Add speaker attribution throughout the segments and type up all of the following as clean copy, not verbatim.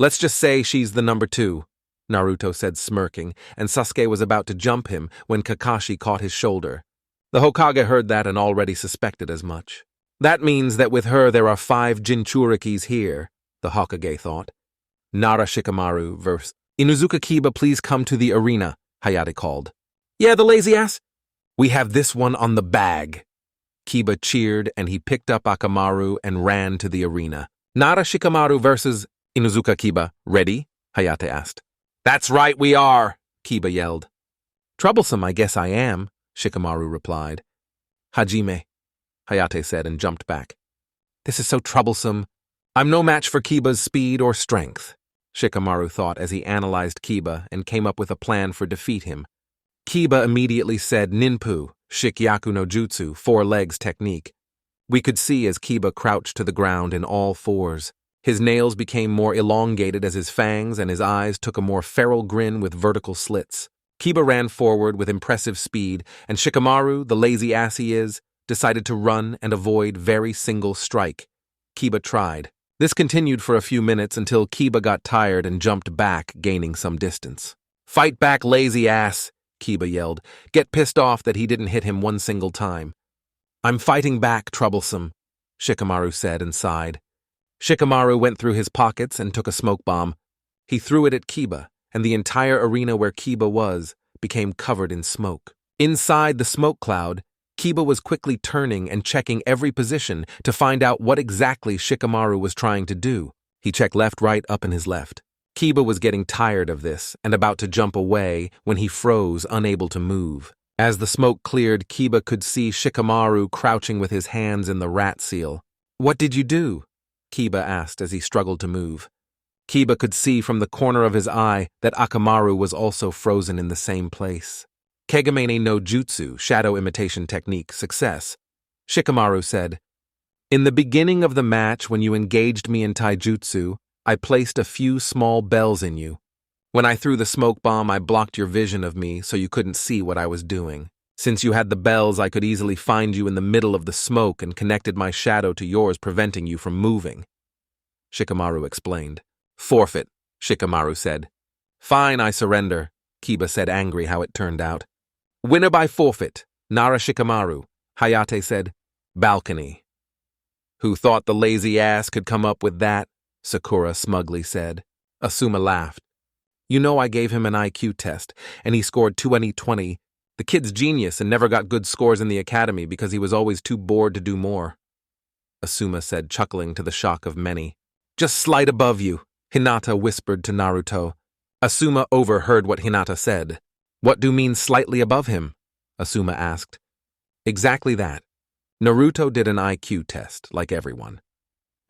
Speaker 1: Let's just say she's the number 2, Naruto said smirking, and Sasuke was about to jump him when Kakashi caught his shoulder. The Hokage heard that and already suspected as much. That means that with her there are 5 Jinchurikis here, the Hokage thought. Nara Shikamaru vs. Inuzuka Kiba, please come to the arena, Hayate called. Yeah, the lazy ass. We have this one on the bag. Kiba cheered and he picked up Akamaru and ran to the arena. Nara Shikamaru versus Inuzuka Kiba, ready? Hayate asked. That's right, we are, Kiba yelled. Troublesome, I guess I am, Shikamaru replied. Hajime, Hayate said and jumped back. This is so troublesome. I'm no match for Kiba's speed or strength, Shikamaru thought as he analyzed Kiba and came up with a plan for defeat him. Kiba immediately said Ninpu, Shikyaku no Jutsu, 4 legs technique. We could see as Kiba crouched to the ground in all 4s. His nails became more elongated as his fangs and his eyes took a more feral grin with vertical slits. Kiba ran forward with impressive speed, and Shikamaru, the lazy ass he is, decided to run and avoid very single strike. Kiba tried. This continued for a few minutes until Kiba got tired and jumped back, gaining some distance. Fight back, lazy ass, Kiba yelled. Get pissed off that he didn't hit him one single time. I'm fighting back, troublesome, Shikamaru said and sighed. Shikamaru went through his pockets and took a smoke bomb. He threw it at Kiba, and the entire arena where Kiba was became covered in smoke. Inside the smoke cloud, Kiba was quickly turning and checking every position to find out what exactly Shikamaru was trying to do. He checked left, right, up, and his left. Kiba was getting tired of this and about to jump away when he froze, unable to move. As the smoke cleared, Kiba could see Shikamaru crouching with his hands in the rat seal. What did you do? Kiba asked as he struggled to move. Kiba could see from the corner of his eye that Akamaru was also frozen in the same place. Kegamene no Jutsu, shadow imitation technique, success. Shikamaru said, In the beginning of the match when you engaged me in taijutsu, I placed a few small bells in you. When I threw the smoke bomb, I blocked your vision of me so you couldn't see what I was doing. Since you had the bells, I could easily find you in the middle of the smoke and connected my shadow to yours, preventing you from moving. Shikamaru explained. Forfeit, Shikamaru said. Fine, I surrender, Kiba said, angry how it turned out. Winner by forfeit, Nara Shikamaru, Hayate said. Balcony. Who thought the lazy ass could come up with that? Sakura smugly said. Asuma laughed. You know I gave him an IQ test, and he scored 20/20. The kid's genius and never got good scores in the academy because he was always too bored to do more. Asuma said, chuckling to the shock of many. Just slight above you, Hinata whispered to Naruto. Asuma overheard what Hinata said. What do mean slightly above him? Asuma asked. Exactly that. Naruto did an IQ test, like everyone.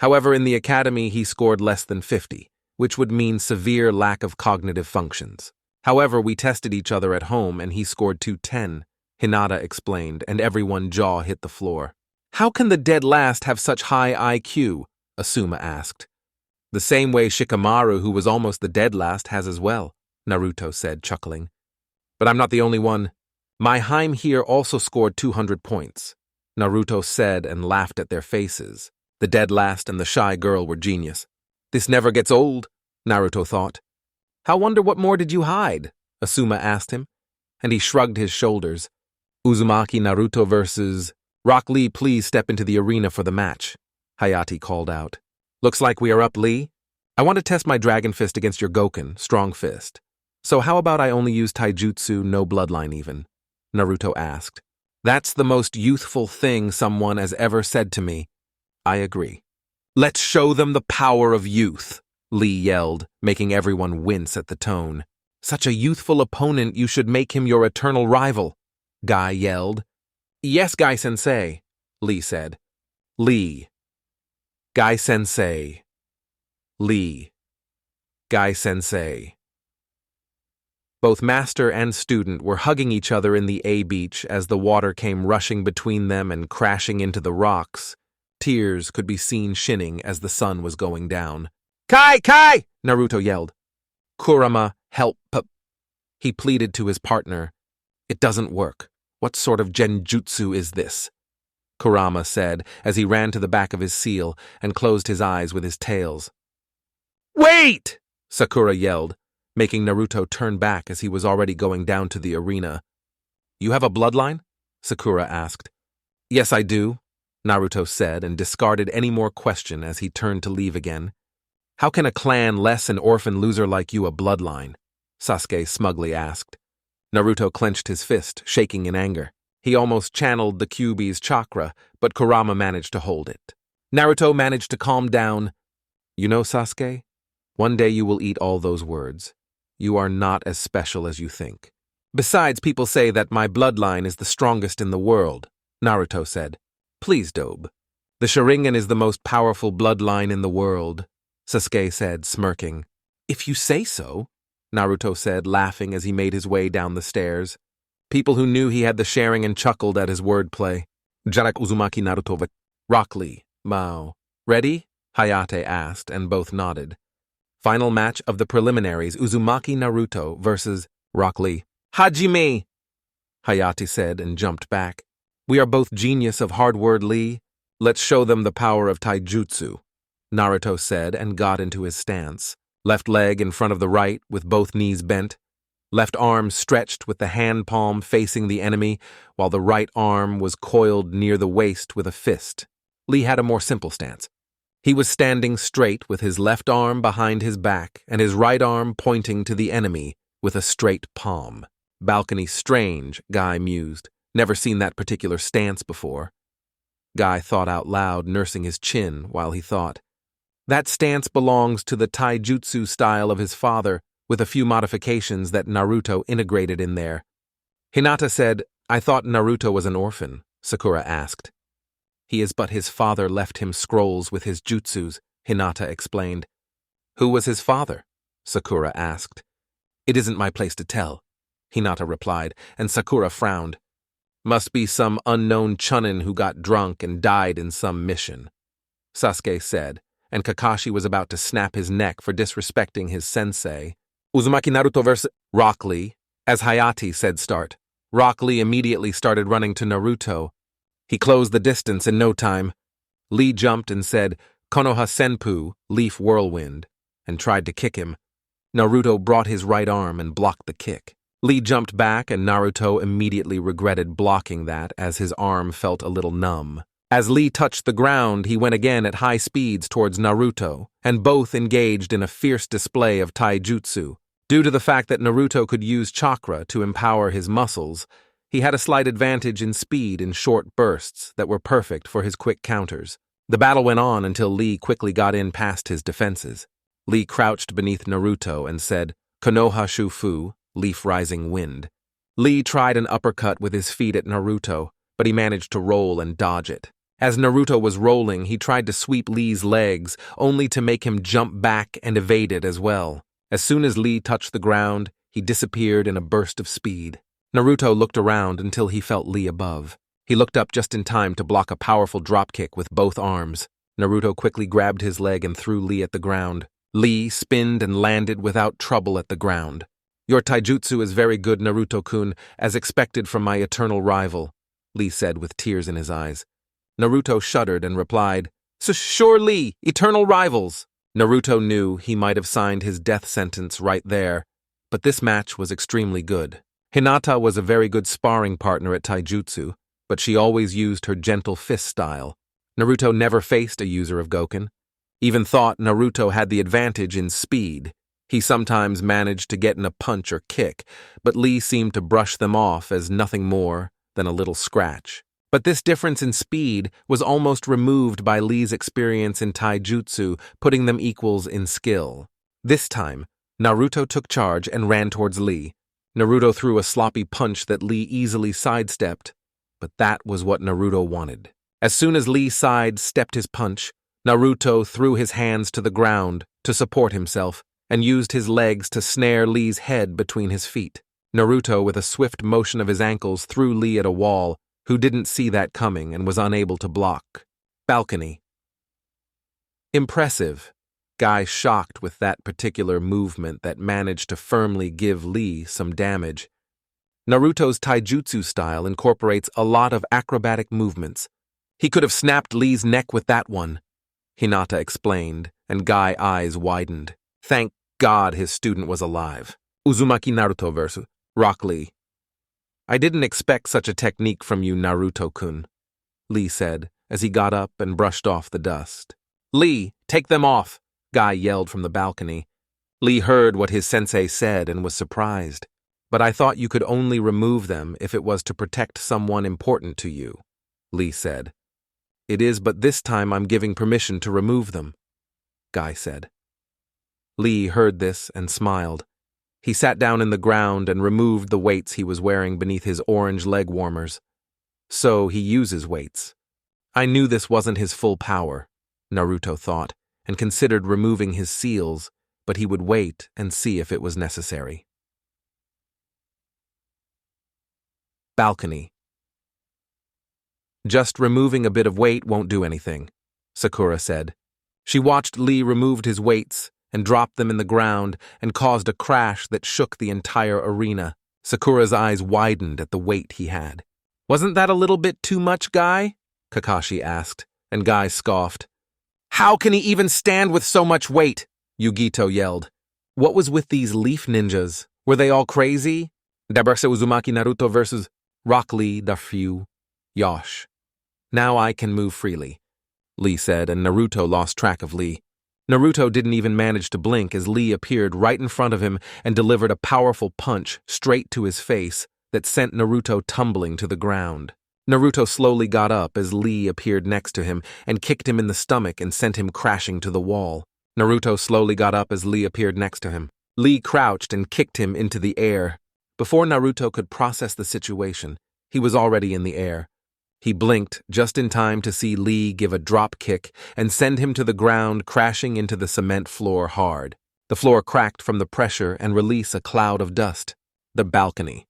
Speaker 1: However, in the academy he scored less than 50, which would mean severe lack of cognitive functions. However, we tested each other at home and he scored 210, Hinata explained, and everyone's jaw hit the floor. How can the dead last have such high IQ? Asuma asked. The same way Shikamaru, who was almost the dead last, has as well, Naruto said, chuckling. But I'm not the only one. My Haim here also scored 200 points, Naruto said and laughed at their faces. The dead last and the shy girl were genius. This never gets old, Naruto thought. How wonder what more did you hide? Asuma asked him, and he shrugged his shoulders. Uzumaki Naruto versus... Rock Lee, please step into the arena for the match, Hayate called out. Looks like we are up, Lee. I want to test my Dragon Fist against your Goken, Strong Fist. So how about I only use taijutsu, no bloodline even? Naruto asked. That's the most youthful thing someone has ever said to me. I agree. Let's show them the power of youth, Lee yelled, making everyone wince at the tone. Such a youthful opponent, you should make him your eternal rival, Guy yelled. Yes, Guy-sensei, Lee said. Lee. Guy-sensei. Lee. Guy-sensei. Both master and student were hugging each other in the A beach as the water came rushing between them and crashing into the rocks. Tears could be seen shinning as the sun was going down. Kai! Kai! Naruto yelled. Kurama, help! He pleaded to his partner. It doesn't work. What sort of genjutsu is this? Kurama said as he ran to the back of his seal and closed his eyes with his tails. Wait! Sakura yelled, making Naruto turn back as he was already going down to the arena. You have a bloodline? Sakura asked. Yes, I do, Naruto said and discarded any more question as he turned to leave again. How can a clan less an orphan loser like you a bloodline? Sasuke smugly asked. Naruto clenched his fist, shaking in anger. He almost channeled the Kyuubi's chakra, but Kurama managed to hold it. Naruto managed to calm down. You know, Sasuke, one day you will eat all those words. You are not as special as you think. Besides, people say that my bloodline is the strongest in the world, Naruto said. Please, Dobe. The Sharingan is the most powerful bloodline in the world, Sasuke said, smirking. If you say so, Naruto said, laughing as he made his way down the stairs. People who knew he had the Sharingan chuckled at his wordplay. Jarak Uzumaki Naruto Rock Lee, Mao. Ready? Hayate asked, and both nodded. Final match of the preliminaries, Uzumaki Naruto versus Rock Lee. Hajime! Hayate said and jumped back. We are both genius of hard word, Lee. Let's show them the power of taijutsu, Naruto said and got into his stance. Left leg in front of the right with both knees bent. Left arm stretched with the hand palm facing the enemy, while the right arm was coiled near the waist with a fist. Lee had a more simple stance. He was standing straight with his left arm behind his back and his right arm pointing to the enemy with a straight palm. Balcony strange, Guy mused. Never seen that particular stance before. Guy thought out loud, nursing his chin while he thought. That stance belongs to the taijutsu style of his father, with a few modifications that Naruto integrated in there. Hinata said, I thought Naruto was an orphan, Sakura asked. He is, but his father left him scrolls with his jutsus, Hinata explained. Who was his father? Sakura asked. It isn't my place to tell, Hinata replied, and Sakura frowned. Must be some unknown chunin who got drunk and died in some mission, Sasuke said, and Kakashi was about to snap his neck for disrespecting his sensei. Uzumaki Naruto vs. Rock Lee. As Hayate said start, Rock Lee immediately started running to Naruto. He closed the distance in no time. Lee jumped and said, Konoha Senpu, Leaf Whirlwind, and tried to kick him. Naruto brought his right arm and blocked the kick. Lee jumped back and Naruto immediately regretted blocking that as his arm felt a little numb. As Lee touched the ground, he went again at high speeds towards Naruto, and both engaged in a fierce display of taijutsu. Due to the fact that Naruto could use chakra to empower his muscles, he had a slight advantage in speed in short bursts that were perfect for his quick counters. The battle went on until Lee quickly got in past his defenses. Lee crouched beneath Naruto and said, Konoha Shufu, Leaf Rising Wind. Lee tried an uppercut with his feet at Naruto, but he managed to roll and dodge it. As Naruto was rolling, he tried to sweep Lee's legs, only to make him jump back and evade it as well. As soon as Lee touched the ground, he disappeared in a burst of speed. Naruto looked around until he felt Lee above. He looked up just in time to block a powerful dropkick with both arms. Naruto quickly grabbed his leg and threw Lee at the ground. Lee spinned and landed without trouble at the ground. Your taijutsu is very good, Naruto-kun, as expected from my eternal rival, Lee said with tears in his eyes. Naruto shuddered and replied, Sure, Lee, eternal rivals. Naruto knew he might have signed his death sentence right there, but this match was extremely good. Hinata was a very good sparring partner at taijutsu, but she always used her gentle fist style. Naruto never faced a user of Goken. Even thought Naruto had the advantage in speed. He sometimes managed to get in a punch or kick, but Lee seemed to brush them off as nothing more than a little scratch. But this difference in speed was almost removed by Lee's experience in taijutsu, putting them equals in skill. This time, Naruto took charge and ran towards Lee. Naruto threw a sloppy punch that Lee easily sidestepped, but that was what Naruto wanted. As soon as Lee sidestepped his punch, Naruto threw his hands to the ground to support himself and used his legs to snare Lee's head between his feet. Naruto, with a swift motion of his ankles, threw Lee at a wall, who didn't see that coming and was unable to block. Balcony. Impressive. Guy shocked with that particular movement that managed to firmly give Lee some damage. Naruto's taijutsu style incorporates a lot of acrobatic movements. He could have snapped Lee's neck with that one, Hinata explained, and Guy's eyes widened. Thank God his student was alive. Uzumaki Naruto versus Rock Lee. I didn't expect such a technique from you, Naruto-kun, Lee said, as he got up and brushed off the dust. Lee, take them off, Guy yelled from the balcony. Lee heard what his sensei said and was surprised. But I thought you could only remove them if it was to protect someone important to you, Lee said. It is, but this time I'm giving permission to remove them, Guy said. Lee heard this and smiled. He sat down in the ground and removed the weights he was wearing beneath his orange leg warmers. So he uses weights. I knew this wasn't his full power, Naruto thought, and considered removing his seals, but he would wait and see if it was necessary. Balcony. Just removing a bit of weight won't do anything, Sakura said. She watched Lee remove his weights and dropped them in the ground and caused a crash that shook the entire arena. Sakura's eyes widened at the weight he had. Wasn't that a little bit too much, Guy? Kakashi asked, and Guy scoffed. How can he even stand with so much weight? Yugito yelled. What was with these leaf ninjas? Were they all crazy? Daberse Uzumaki Naruto versus Rock Lee Dafu Yosh. Now I can move freely, Lee said, and Naruto lost track of Lee. Naruto didn't even manage to blink as Lee appeared right in front of him and delivered a powerful punch straight to his face that sent Naruto tumbling to the ground. Naruto slowly got up as Lee appeared next to him and kicked him in the stomach and sent him crashing to the wall. Naruto slowly got up as Lee appeared next to him. Lee crouched and kicked him into the air. Before Naruto could process the situation, he was already in the air. He blinked just in time to see Lee give a drop kick and send him to the ground, crashing into the cement floor hard. The floor cracked from the pressure and released a cloud of dust. The balcony.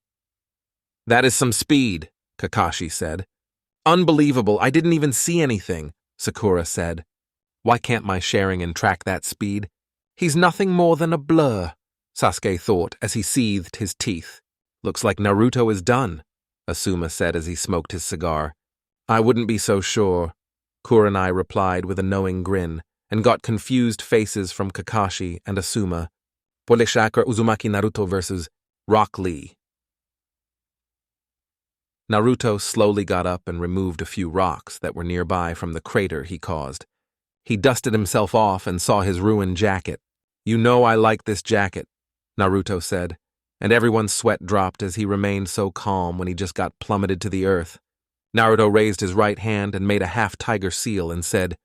Speaker 1: That is some speed, Kakashi said. Unbelievable, I didn't even see anything, Sakura said. Why can't my Sharingan track that speed? He's nothing more than a blur, Sasuke thought as he seethed his teeth. Looks like Naruto is done, Asuma said as he smoked his cigar. I wouldn't be so sure, Kurenai replied with a knowing grin, and got confused faces from Kakashi and Asuma. Polishakra Uzumaki Naruto versus Rock Lee. Naruto slowly got up and removed a few rocks that were nearby from the crater he caused. He dusted himself off and saw his ruined jacket. You know I like this jacket, Naruto said, and everyone's sweat dropped as he remained so calm when he just got plummeted to the earth. Naruto raised his right hand and made a half-tiger seal and said,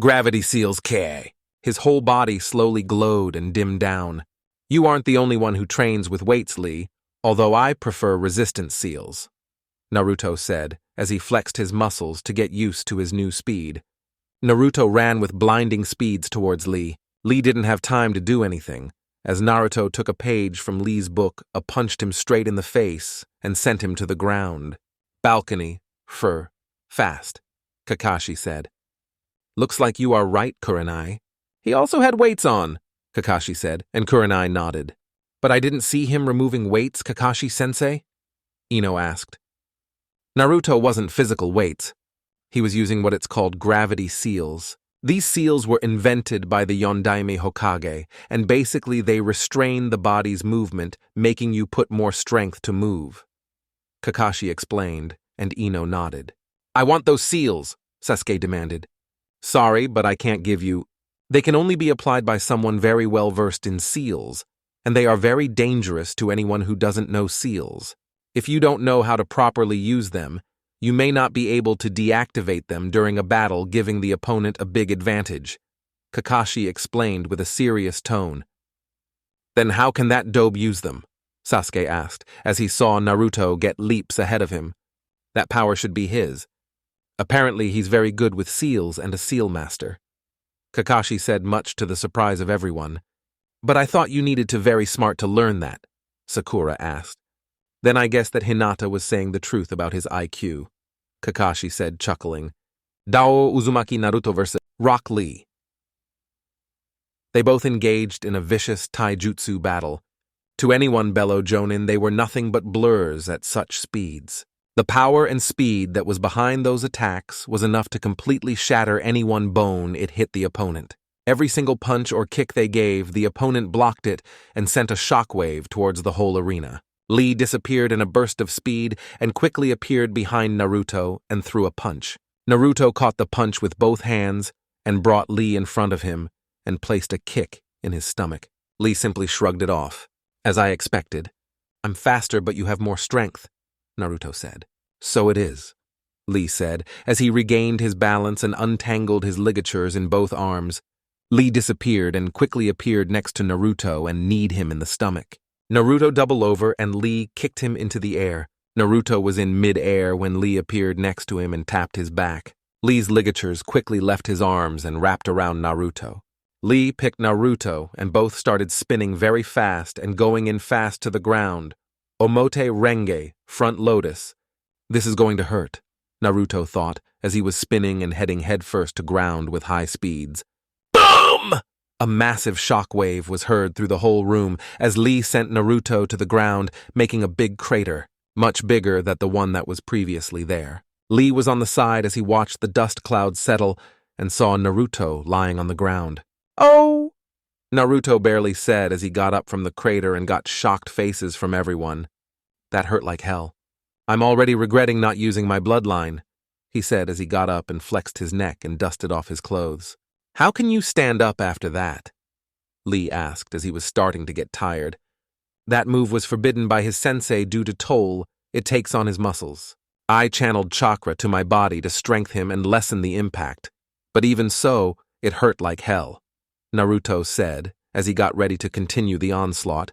Speaker 1: Gravity seals K. His whole body slowly glowed and dimmed down. You aren't the only one who trains with weights, Lee, although I prefer resistance seals, Naruto said as he flexed his muscles to get used to his new speed. Naruto ran with blinding speeds towards Lee. Lee didn't have time to do anything, as Naruto took a page from Lee's book, punched him straight in the face, and sent him to the ground. Balcony. Fast, Kakashi said. Looks like you are right, Kurenai. He also had weights on, Kakashi said, and Kurenai nodded. But I didn't see him removing weights, Kakashi-sensei? Ino asked. Naruto wasn't physical weights. He was using what it's called gravity seals. These seals were invented by the Yondaime Hokage, and basically they restrain the body's movement, making you put more strength to move. Kakashi explained, and Ino nodded. I want those seals, Sasuke demanded. Sorry, but I can't give you. They can only be applied by someone very well versed in seals, and they are very dangerous to anyone who doesn't know seals. If you don't know how to properly use them, you may not be able to deactivate them during a battle, giving the opponent a big advantage, Kakashi explained with a serious tone. Then how can that dobe use them? Sasuke asked, as he saw Naruto get leaps ahead of him. That power should be his. Apparently he's very good with seals and a seal master. Kakashi said, much to the surprise of everyone. But I thought you needed to very smart to learn that, Sakura asked. Then I guess that Hinata was saying the truth about his IQ, Kakashi said, chuckling. Dao Uzumaki Naruto versus Rock Lee. They both engaged in a vicious taijutsu battle. To anyone Bello Jonin, they were nothing but blurs at such speeds. The power and speed that was behind those attacks was enough to completely shatter any one bone it hit the opponent. Every single punch or kick they gave, the opponent blocked it and sent a shockwave towards the whole arena. Lee disappeared in a burst of speed and quickly appeared behind Naruto and threw a punch. Naruto caught the punch with both hands and brought Lee in front of him and placed a kick in his stomach. Lee simply shrugged it off. As I expected. I'm faster, but you have more strength, Naruto said. So it is, Lee said, as he regained his balance and untangled his ligatures in both arms. Lee disappeared and quickly appeared next to Naruto and kneed him in the stomach. Naruto doubled over and Lee kicked him into the air. Naruto was in mid-air when Lee appeared next to him and tapped his back. Lee's ligatures quickly left his arms and wrapped around Naruto. Lee picked Naruto and both started spinning very fast and going in fast to the ground. Omote Renge, front lotus. This is going to hurt, Naruto thought as he was spinning and heading headfirst to ground with high speeds. Boom! A massive shockwave was heard through the whole room as Lee sent Naruto to the ground, making a big crater, much bigger than the one that was previously there. Lee was on the side as he watched the dust cloud settle and saw Naruto lying on the ground. Oh! Naruto barely said as he got up from the crater and got shocked faces from everyone. That hurt like hell. I'm already regretting not using my bloodline, he said as he got up and flexed his neck and dusted off his clothes. How can you stand up after that? Lee asked as he was starting to get tired. That move was forbidden by his sensei due to toll it takes on his muscles. I channeled chakra to my body to strengthen him and lessen the impact. But even so, it hurt like hell, Naruto said as he got ready to continue the onslaught.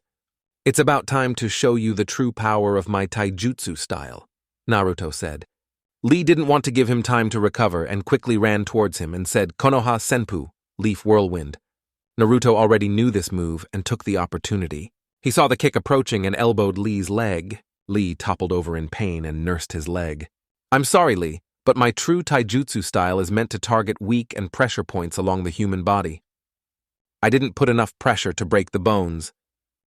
Speaker 1: It's about time to show you the true power of my taijutsu style, Naruto said. Lee didn't want to give him time to recover and quickly ran towards him and said, Konoha Senpu, Leaf Whirlwind. Naruto already knew this move and took the opportunity. He saw the kick approaching and elbowed Lee's leg. Lee toppled over in pain and nursed his leg. I'm sorry, Lee, but my true taijutsu style is meant to target weak and pressure points along the human body. I didn't put enough pressure to break the bones.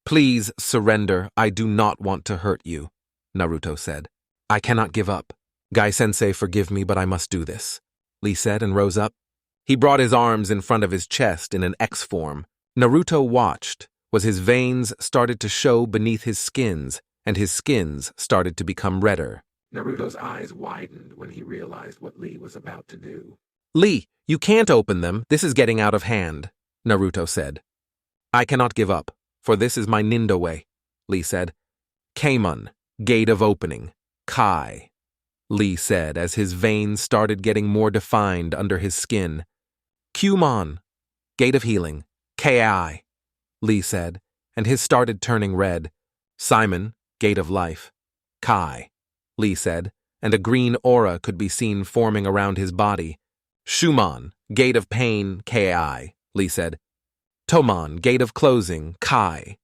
Speaker 1: Please surrender, I do not want to hurt you, Naruto said. I cannot give up. Gai-sensei, forgive me, but I must do this, Lee said and rose up. He brought his arms in front of his chest in an X form. Naruto watched as his veins started to show beneath his skins, and his skins started to become redder.
Speaker 2: Naruto's eyes widened when he realized what Lee was about to do.
Speaker 1: Lee, you can't open them. This is getting out of hand, Naruto said. I cannot give up, for this is my Nindo way, Lee said. Keimon, gate of opening. Kai, Lee said as his veins started getting more defined under his skin. Kyumon, gate of healing. Kai, Lee said, and his started turning red. Simon, gate of life. Kai, Lee said, and a green aura could be seen forming around his body. Shumon, gate of pain. Kai, Lee said. Tomon, gate of closing. Kai,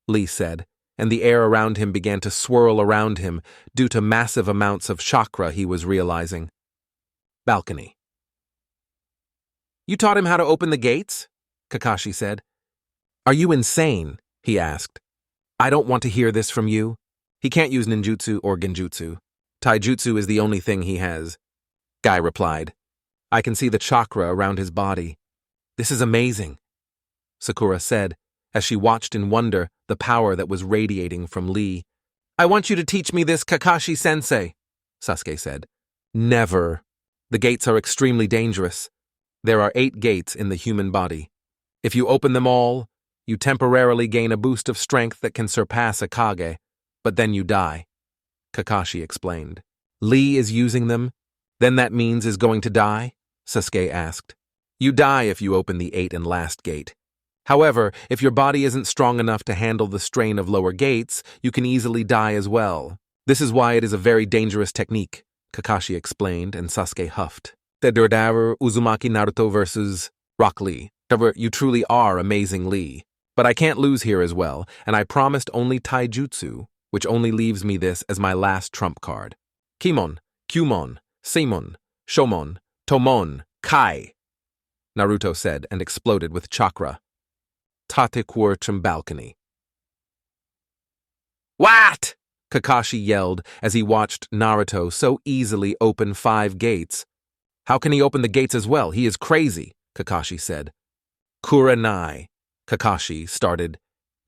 Speaker 1: Lee said, and the air around him began to swirl around him due to massive amounts of chakra he was realizing. Balcony. You taught him how to open the gates? Kakashi said. Are you insane? He asked. I don't want to hear this from you. He can't use ninjutsu or genjutsu. Taijutsu is the only thing he has. Guy replied. I can see the chakra around his body. This is amazing, Sakura said, as she watched in wonder the power that was radiating from Lee. I want you to teach me this, Kakashi-sensei, Sasuke said. Never. The gates are extremely dangerous. There are 8 gates in the human body. If you open them all, you temporarily gain a boost of strength that can surpass a Kage, but then you die, Kakashi explained. Lee is using them? Then that means is going to die? Sasuke asked. You die if you open the 8th and last gate. However, if your body isn't strong enough to handle the strain of lower gates, you can easily die as well. This is why it is a very dangerous technique, Kakashi explained, and Sasuke huffed. Tedurdaru Uzumaki Naruto versus Rock Lee. You truly are amazing, Lee. But I can't lose here as well, and I promised only taijutsu, which only leaves me this as my last trump card. Kimon, Kyumon, Seimon, Shomon, Tomon, Kai, Naruto said and exploded with chakra. Tatequarchum balcony. What? Kakashi yelled as he watched Naruto so easily open 5 gates. How can he open the gates as well? He is crazy, Kakashi said. Kurenai, Kakashi started.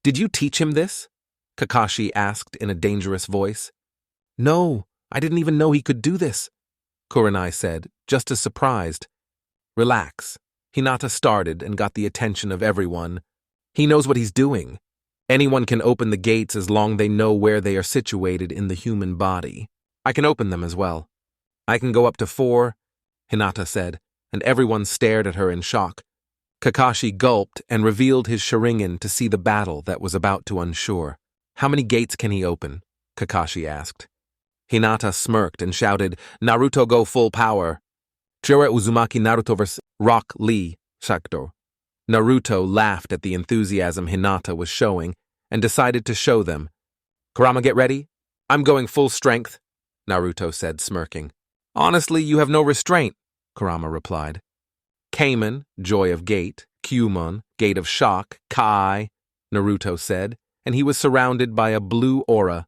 Speaker 1: Did you teach him this? Kakashi asked in a dangerous voice. No, I didn't even know he could do this, Kurenai said, just as surprised. Relax. Hinata started and got the attention of everyone. He knows what he's doing. Anyone can open the gates as long they know where they are situated in the human body. I can open them as well. I can go up to 4, Hinata said, and everyone stared at her in shock. Kakashi gulped and revealed his Sharingan to see the battle that was about to ensure. How many gates can he open? Kakashi asked. Hinata smirked and shouted, Naruto go full power. Chira Uzumaki Naruto vs. Rock Lee, Shakdo. Naruto laughed at the enthusiasm Hinata was showing and decided to show them. Kurama, get ready. I'm going full strength, Naruto said, smirking. Honestly, you have no restraint, Kurama replied. Kamen, Joy of Gate, Kyumon, Gate of Shock, Kai, Naruto said, and he was surrounded by a blue aura.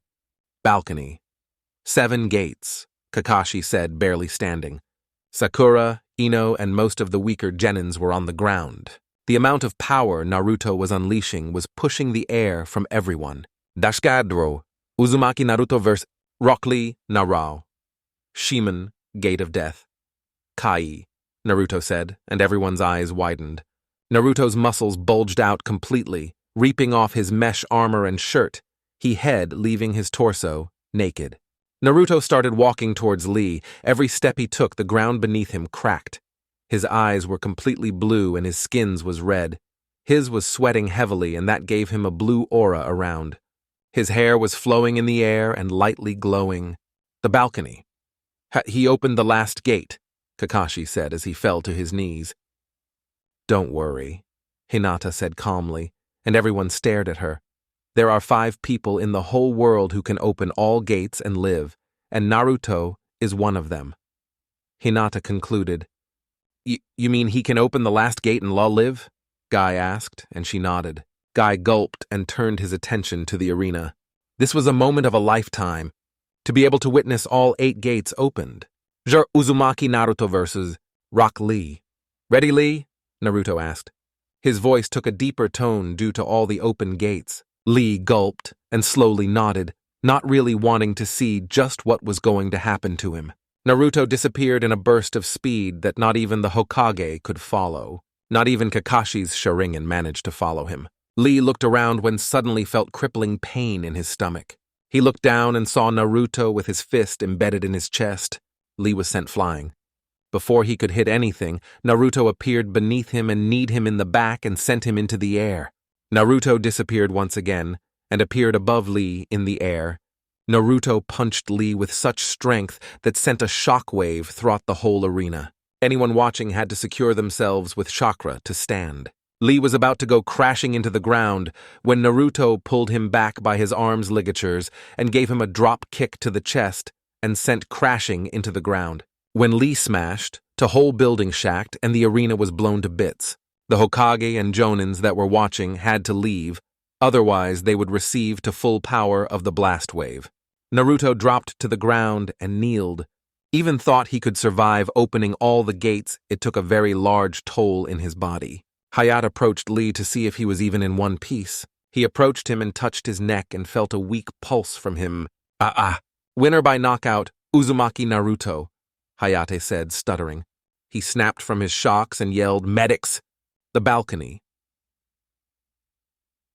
Speaker 1: Balcony. 7 gates, Kakashi said, barely standing. Sakura, Ino, and most of the weaker genins were on the ground. The amount of power Naruto was unleashing was pushing the air from everyone. Dashkadro, Uzumaki Naruto vs. Rock Lee, Narao. Shimen, Gate of Death. Kai, Naruto said, and everyone's eyes widened. Naruto's muscles bulged out completely, reaping off his mesh armor and shirt. He hid, leaving his torso naked. Naruto started walking towards Lee. Every step he took, the ground beneath him cracked. His eyes were completely blue and his skin was red. His was sweating heavily, and that gave him a blue aura around. His hair was flowing in the air and lightly glowing. The balcony. He opened the last gate, Kakashi said as he fell to his knees. Don't worry, Hinata said calmly, and everyone stared at her. There are 5 people in the whole world who can open all gates and live, and Naruto is one of them. Hinata concluded. You mean he can open the last gate and live? Guy asked, and she nodded. Guy gulped and turned his attention to the arena. This was a moment of a lifetime, to be able to witness all 8 gates opened. Uzumaki Naruto vs. Rock Lee. Ready, Lee? Naruto asked. His voice took a deeper tone due to all the open gates. Lee gulped and slowly nodded, not really wanting to see just what was going to happen to him. Naruto disappeared in a burst of speed that not even the Hokage could follow. Not even Kakashi's Sharingan managed to follow him. Lee looked around when suddenly felt crippling pain in his stomach. He looked down and saw Naruto with his fist embedded in his chest. Lee was sent flying. Before he could hit anything, Naruto appeared beneath him and kneed him in the back and sent him into the air. Naruto disappeared once again and appeared above Lee in the air. Naruto punched Lee with such strength that sent a shockwave throughout the whole arena. Anyone watching had to secure themselves with chakra to stand. Lee was about to go crashing into the ground when Naruto pulled him back by his arm's ligatures and gave him a drop kick to the chest and sent crashing into the ground. When Lee smashed, the whole building shacked and the arena was blown to bits. The Hokage and Jonins that were watching had to leave, otherwise they would receive to full power of the blast wave. Naruto dropped to the ground and kneeled. Even thought he could survive opening all the gates, it took a very large toll in his body. Hayate approached Lee to see if he was even in one piece. He approached him and touched his neck and felt a weak pulse from him. Winner by knockout, Uzumaki Naruto, Hayate said, stuttering. He snapped from his shocks and yelled, Medics! The balcony.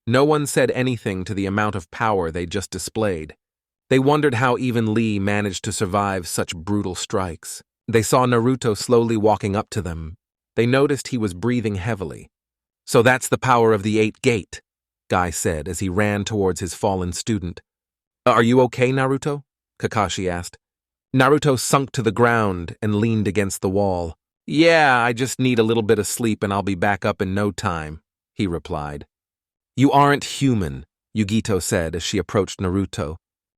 Speaker 1: No one said anything to the amount of power they just displayed. They wondered how even Lee managed to survive such brutal strikes. They saw Naruto slowly walking up to them. They noticed he was breathing heavily. So that's the power of the 8th gate, Guy said as he ran towards his fallen student. Are you okay, Naruto? Kakashi asked. Naruto sunk to the ground and leaned against the wall. Yeah, I just need a little bit of sleep and I'll be back up in no time, he replied. You aren't human, Yugito said as she approached Naruto.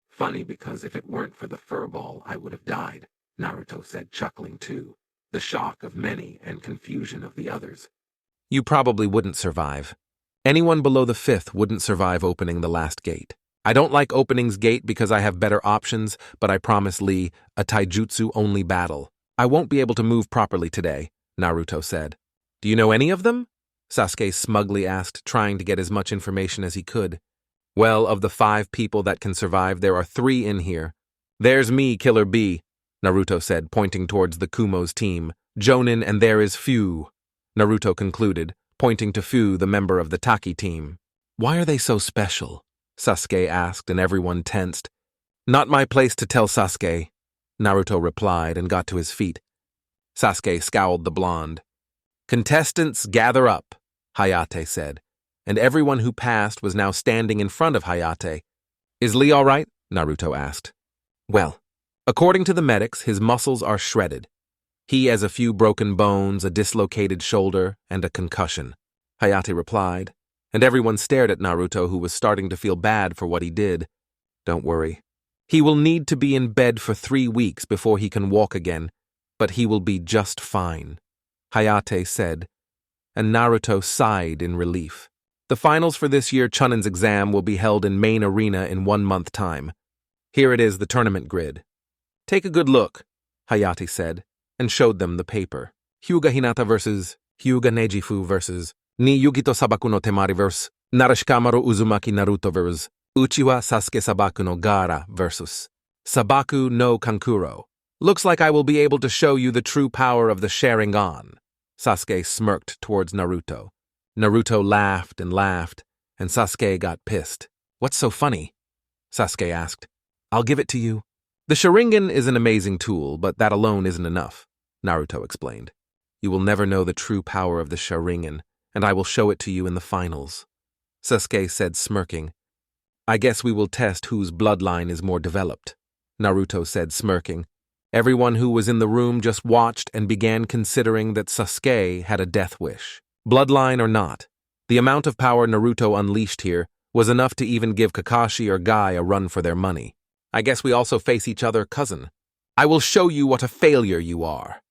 Speaker 2: Funny, because if it weren't for the furball, I would have died, Naruto said, chuckling too. The shock of many and confusion of the others.
Speaker 1: You probably wouldn't survive. Anyone below the 5th wouldn't survive opening the last gate. I don't like opening's gate because I have better options, but I promise Lee, a taijutsu-only battle. I won't be able to move properly today, Naruto said. Do you know any of them? Sasuke smugly asked, trying to get as much information as he could. Well, of the 5 people that can survive, there are 3 in here. There's me, Killer B, Naruto said, pointing towards the Kumo's team. Jonin, and there is Fu, Naruto concluded, pointing to Fu, the member of the Taki team. Why are they so special? Sasuke asked, and everyone tensed. Not my place to tell Sasuke, Naruto replied and got to his feet. Sasuke scowled the blonde. Contestants, gather up, Hayate said, and everyone who passed was now standing in front of Hayate. Is Lee all right? Naruto asked. Well, according to the medics, his muscles are shredded. He has a few broken bones, a dislocated shoulder, and a concussion, Hayate replied, and everyone stared at Naruto, who was starting to feel bad for what he did. Don't worry. He will need to be in bed for 3 weeks before he can walk again, but he will be just fine, Hayate said, and Naruto sighed in relief. The finals for this year Chunin's exam will be held in main arena in 1 month time. Here it is, the tournament grid. Take a good look, Hayate said, and showed them the paper. Hyuga Hinata versus Hyuga Nejifu versus Ni Yugito Sabaku no Temari versus Narashikamaru Uzumaki Naruto versus Uchiwa Sasuke Sabaku no Gaara versus Sabaku no Kankuro. Looks like I will be able to show you the true power of the Sharingan. Sasuke smirked towards Naruto. Naruto laughed, and Sasuke got pissed. What's so funny? Sasuke asked. I'll give it to you. The Sharingan is an amazing tool, but that alone isn't enough, Naruto explained. You will never know the true power of the Sharingan, and I will show it to you in the finals. Sasuke said, smirking. I guess we will test whose bloodline is more developed, Naruto said, smirking. Everyone who was in the room just watched and began considering that Sasuke had a death wish. Bloodline or not, the amount of power Naruto unleashed here was enough to even give Kakashi or Guy a run for their money. I guess we also face each other, cousin. I will show you what a failure you are,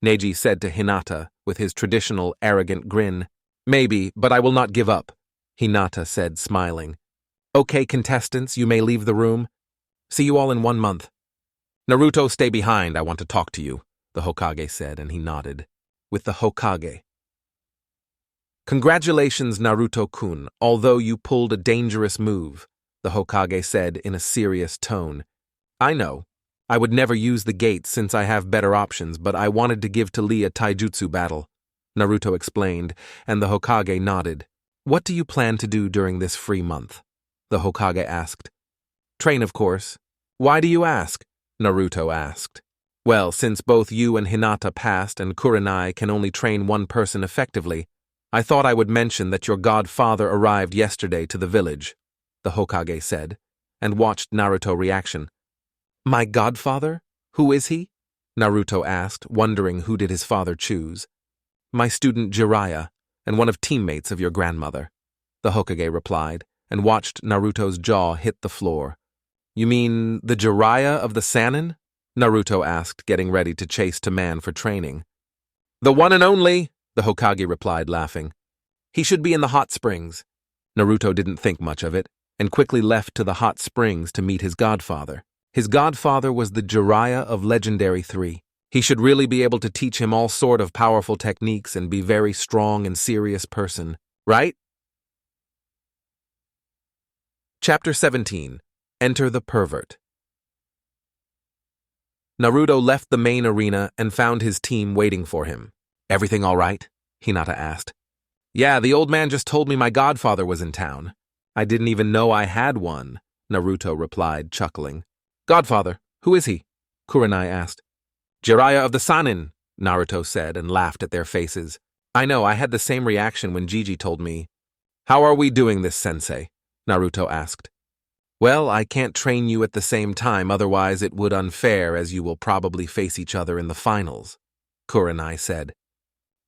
Speaker 1: Neji said to Hinata with his traditional arrogant grin. Maybe, but I will not give up, Hinata said, smiling. Okay, contestants, you may leave the room. See you all in 1 month. Naruto, stay behind, I want to talk to you, the Hokage said, and he nodded. With the Hokage. Congratulations, Naruto-kun, although you pulled a dangerous move, the Hokage said in a serious tone. I know. I would never use the gates since I have better options, but I wanted to give to Lee a taijutsu battle, Naruto explained, and the Hokage nodded. What do you plan to do during this free month? The Hokage asked. Train, of course. Why do you ask? Naruto asked. Well, since both you and Hinata passed and Kurenai can only train one person effectively, I thought I would mention that your godfather arrived yesterday to the village, the Hokage said, and watched Naruto's reaction. My godfather? Who is he? Naruto asked, wondering who did his father choose. My student Jiraiya, and one of teammates of your grandmother, the Hokage replied, and watched Naruto's jaw hit the floor. You mean the Jiraiya of the Sannin? Naruto asked, getting ready to chase to man for training. The one and only, the Hokage replied, laughing. He should be in the hot springs. Naruto didn't think much of it, and quickly left to the hot springs to meet his godfather. His godfather was the Jiraiya of Legendary 3. He should really be able to teach him all sort of powerful techniques and be very strong and serious person, right? Chapter 17. Enter the Pervert. Naruto left the main arena and found his team waiting for him. Everything all right? Hinata asked. Yeah, the old man just told me my godfather was in town. I didn't even know I had one, Naruto replied, chuckling. Godfather, who is he? Kurenai asked. Jiraiya of the Sannin, Naruto said and laughed at their faces. I know, I had the same reaction when Gigi told me. How are we doing this, sensei? Naruto asked. Well, I can't train you at the same time, otherwise it would unfair as you will probably face each other in the finals, Kurenai said.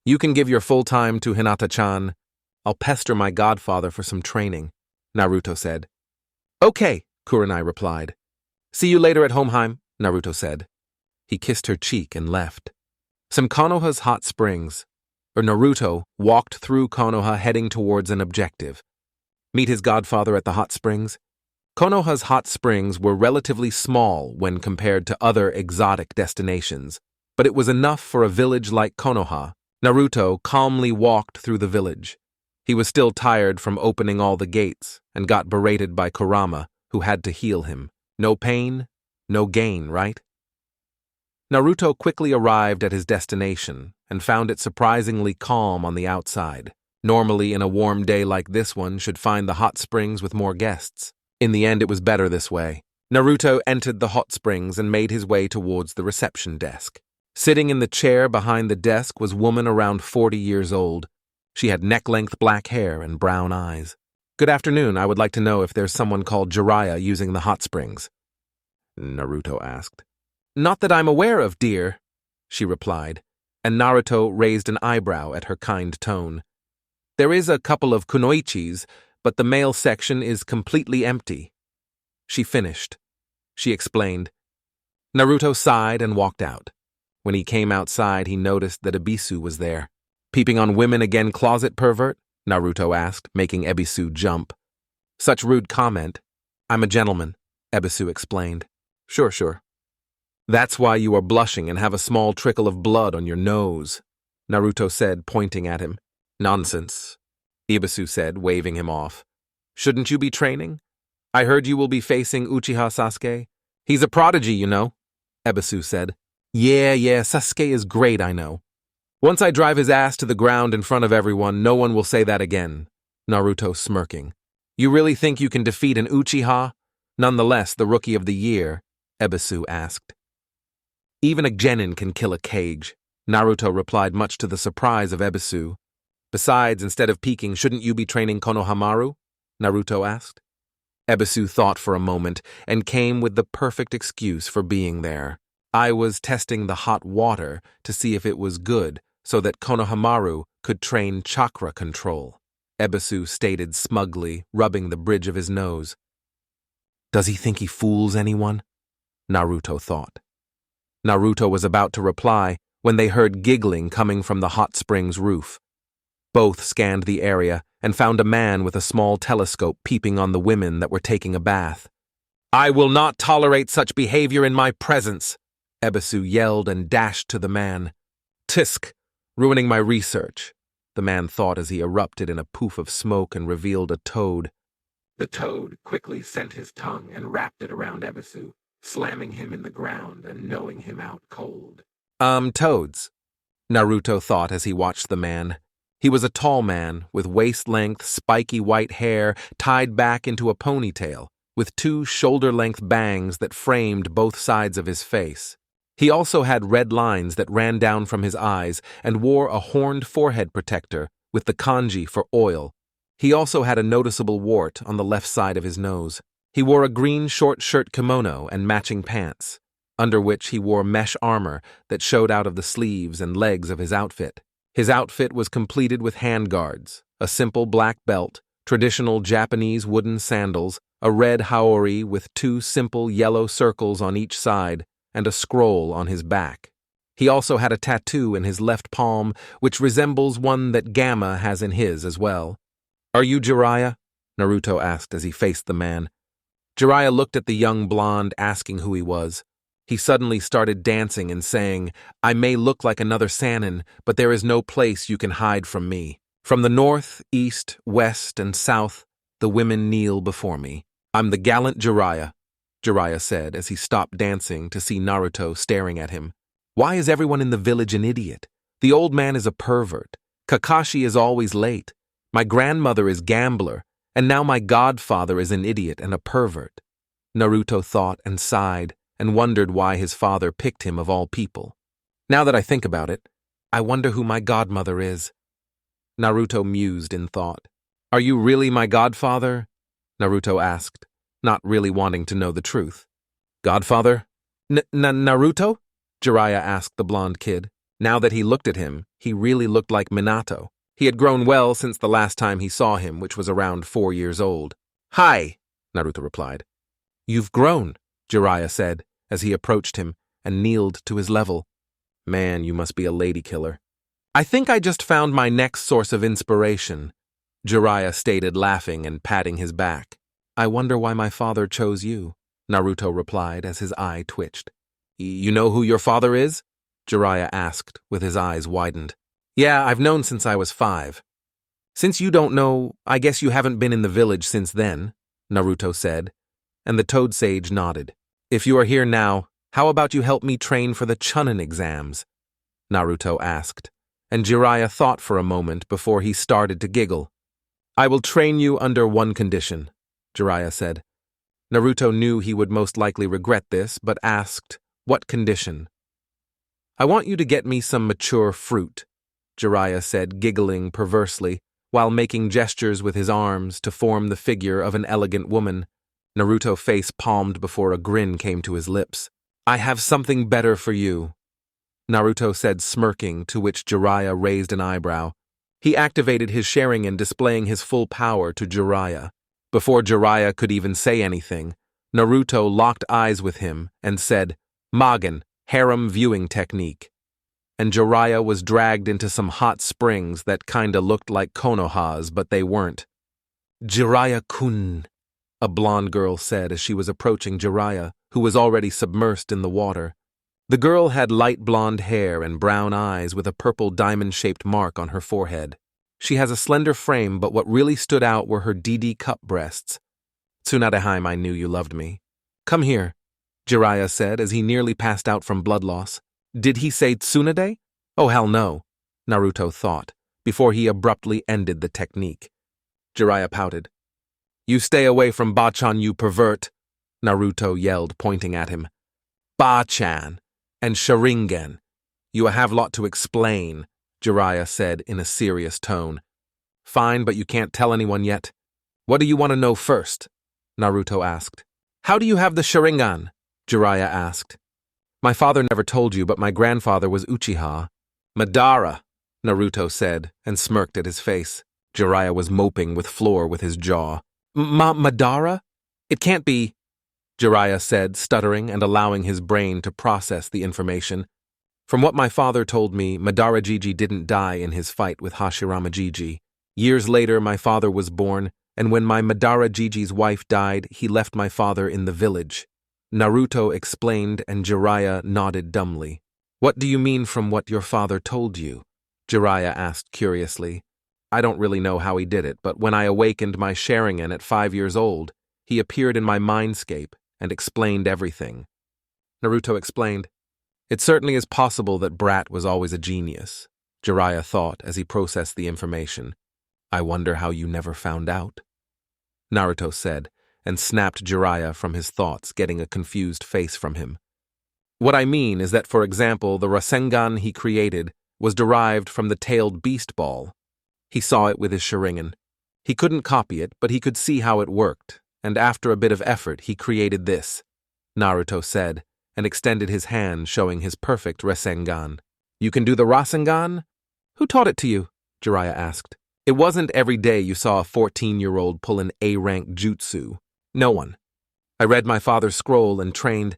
Speaker 1: You can give your full time to Hinata-chan. I'll pester my godfather for some training, Naruto said. Okay, Kurenai replied. See you later at Homeheim, Naruto said. He kissed her cheek and left. Some Konoha's hot springs. Naruto walked through Konoha heading towards an objective. Meet his godfather at the hot springs. Konoha's hot springs were relatively small when compared to other exotic destinations, but it was enough for a village like Konoha, Naruto calmly walked through the village. He was still tired from opening all the gates and got berated by Kurama, who had to heal him. No pain, no gain, right? Naruto quickly arrived at his destination and found it surprisingly calm on the outside. Normally, in a warm day like this one, should find the hot springs with more guests. In the end, it was better this way. Naruto entered the hot springs and made his way towards the reception desk. Sitting in the chair behind the desk was a woman around 40 years old. She had neck-length black hair and brown eyes. "Good afternoon. I would like to know if there's someone called Jiraiya using the hot springs," Naruto asked. "Not that I'm aware of, dear," she replied, and Naruto raised an eyebrow at her kind tone. "There is a couple of kunoichis, but the male section is completely empty." She finished. She explained. Naruto sighed and walked out. When he came outside, he noticed that Ebisu was there. "Peeping on women again, closet pervert?" Naruto asked, making Ebisu jump. "Such rude comment." "I'm a gentleman," Ebisu explained. Sure. "That's why you are blushing and have a small trickle of blood on your nose," Naruto said, pointing at him. "Nonsense," Ebisu said, waving him off. "Shouldn't you be training? I heard you will be facing Uchiha Sasuke. He's a prodigy, you know," Ebisu said. Yeah, Sasuke is great, I know. Once I drive his ass to the ground in front of everyone, no one will say that again," Naruto smirking. "You really think you can defeat an Uchiha? Nonetheless, the Rookie of the Year," Ebisu asked. "Even a genin can kill a cage," Naruto replied, much to the surprise of Ebisu. "Besides, instead of peeking, shouldn't you be training Konohamaru?" Naruto asked. Ebisu thought for a moment and came with the perfect excuse for being there. "I was testing the hot water to see if it was good so that Konohamaru could train chakra control," Ebisu stated smugly, rubbing the bridge of his nose. "Does he think he fools anyone?" Naruto thought. Naruto was about to reply when they heard giggling coming from the hot springs roof. Both scanned the area and found a man with a small telescope peeping on the women that were taking a bath. "I will not tolerate such behavior in my presence," Ebisu yelled and dashed to the man. "Tisk, ruining my research," the man thought as he erupted in a poof of smoke and revealed a toad.
Speaker 2: The toad quickly sent his tongue and wrapped it around Ebisu, slamming him in the ground and knowing him out cold.
Speaker 1: Toads," Naruto thought as he watched the man. He was a tall man with waist-length, spiky white hair tied back into a ponytail, with 2 shoulder-length bangs that framed both sides of his face. He also had red lines that ran down from his eyes and wore a horned forehead protector with the kanji for oil. He also had a noticeable wart on the left side of his nose. He wore a green short shirt kimono and matching pants, under which he wore mesh armor that showed out of the sleeves and legs of his outfit. His outfit was completed with handguards, a simple black belt, traditional Japanese wooden sandals, a red haori with 2 simple yellow circles on each side, and a scroll on his back. He also had a tattoo in his left palm, which resembles one that Gamma has in his as well. "Are you Jiraiya?" Naruto asked as he faced the man. Jiraiya looked at the young blonde, asking who he was. He suddenly started dancing and saying, "I may look like another Sannin, but there is no place you can hide from me. From the north, east, west, and south, the women kneel before me. I'm the gallant Jiraiya," Jiraiya said as he stopped dancing to see Naruto staring at him. "Why is everyone in the village an idiot? The old man is a pervert. Kakashi is always late. My grandmother is gambler, and now my godfather is an idiot and a pervert." Naruto thought and sighed and wondered why his father picked him of all people. "Now that I think about it, I wonder who my godmother is." Naruto mused in thought. "Are you really my godfather?" Naruto asked, not really wanting to know the truth. "Godfather? Naruto?" Jiraiya asked the blonde kid. Now that he looked at him, he really looked like Minato. He had grown well since the last time he saw him, which was around 4 years old. "Hi," Naruto replied. "You've grown," Jiraiya said, as he approached him and kneeled to his level. "Man, you must be a lady killer." "I think I just found my next source of inspiration," Jiraiya stated, laughing and patting his back. "I wonder why my father chose you," Naruto replied as his eye twitched. "You know who your father is?" Jiraiya asked, with his eyes widened. Yeah, I've known since I was 5. Since you don't know, I guess you haven't been in the village since then, Naruto said, and the Toad Sage nodded. If you are here now, how about you help me train for the Chunin exams? Naruto asked, and Jiraiya thought for a moment before he started to giggle. I will train you under one condition, Jiraiya said. Naruto knew he would most likely regret this, but asked, what condition? I want you to get me some mature fruit, Jiraiya said, giggling perversely, while making gestures with his arms to form the figure of an elegant woman. Naruto face palmed before a grin came to his lips. I have something better for you, Naruto said, smirking, to which Jiraiya raised an eyebrow. He activated his Sharingan, displaying his full power to Jiraiya. Before Jiraiya could even say anything, Naruto locked eyes with him and said, Magen, harem viewing technique. And Jiraiya was dragged into some hot springs that kinda looked like Konoha's, but they weren't. Jiraiya-kun, a blonde girl said as she was approaching Jiraiya, who was already submersed in the water. The girl had light blonde hair and brown eyes with a purple diamond-shaped mark on her forehead. She has a slender frame, but what really stood out were her DD cup breasts. Tsunadeheim, I knew you loved me. Come here, Jiraiya said as he nearly passed out from blood loss. Did he say Tsunade? Oh, hell no, Naruto thought, before he abruptly ended the technique. Jiraiya pouted. You stay away from Bachan, you pervert, Naruto yelled, pointing at him. Bachan and Sharingan. You have lot to explain, Jiraiya said in a serious tone. Fine, but you can't tell anyone yet. What do you want to know first? Naruto asked. How do you have the Sharingan? Jiraiya asked. My father never told you, but my grandfather was Uchiha. Madara, Naruto said, and smirked at his face. Jiraiya was moping with floor with his jaw. Madara? It can't be, Jiraiya said, stuttering and allowing his brain to process the information. From what my father told me, Madara Jiji didn't die in his fight with Hashirama Jiji. Years later, my father was born, and when my Madara Jiji's wife died, he left my father in the village. Naruto explained, and Jiraiya nodded dumbly. What do you mean from what your father told you? Jiraiya asked curiously. I don't really know how he did it, but when I awakened my Sharingan at 5 years old, he appeared in my mindscape and explained everything. Naruto explained. It certainly is possible that Brat was always a genius, Jiraiya thought as he processed the information. I wonder how you never found out. Naruto said, and snapped Jiraiya from his thoughts, getting a confused face from him. What I mean is that, for example, the Rasengan he created was derived from the tailed beast ball. He saw it with his Sharingan. He couldn't copy it, but he could see how it worked, and after a bit of effort he created this, Naruto said, and extended his hand showing his perfect Rasengan. You can do the Rasengan? Who taught it to you? Jiraiya asked. It wasn't every day you saw a 14-year-old pull an A-rank jutsu. No one. I read my father's scroll and trained,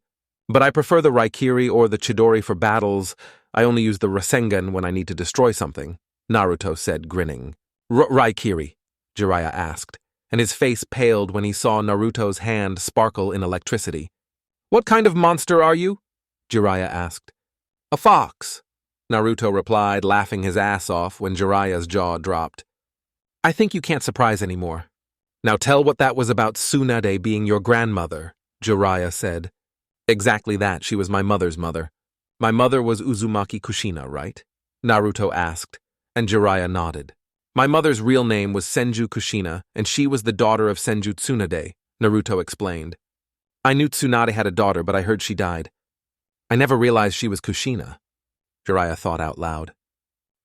Speaker 1: but I prefer the Raikiri or the Chidori for battles. I only use the Rasengan when I need to destroy something, Naruto said, grinning. Raikiri? Jiraiya asked, and his face paled when he saw Naruto's hand sparkle in electricity. What kind of monster are you? Jiraiya asked. A fox, Naruto replied, laughing his ass off when Jiraiya's jaw dropped. I think you can't surprise anymore. Now tell what that was about Tsunade being your grandmother, Jiraiya said. Exactly that, she was my mother's mother. My mother was Uzumaki Kushina, right? Naruto asked, and Jiraiya nodded. My mother's real name was Senju Kushina, and she was the daughter of Senju Tsunade, Naruto explained. I knew Tsunade had a daughter, but I heard she died. I never realized she was Kushina, Jiraiya thought out loud.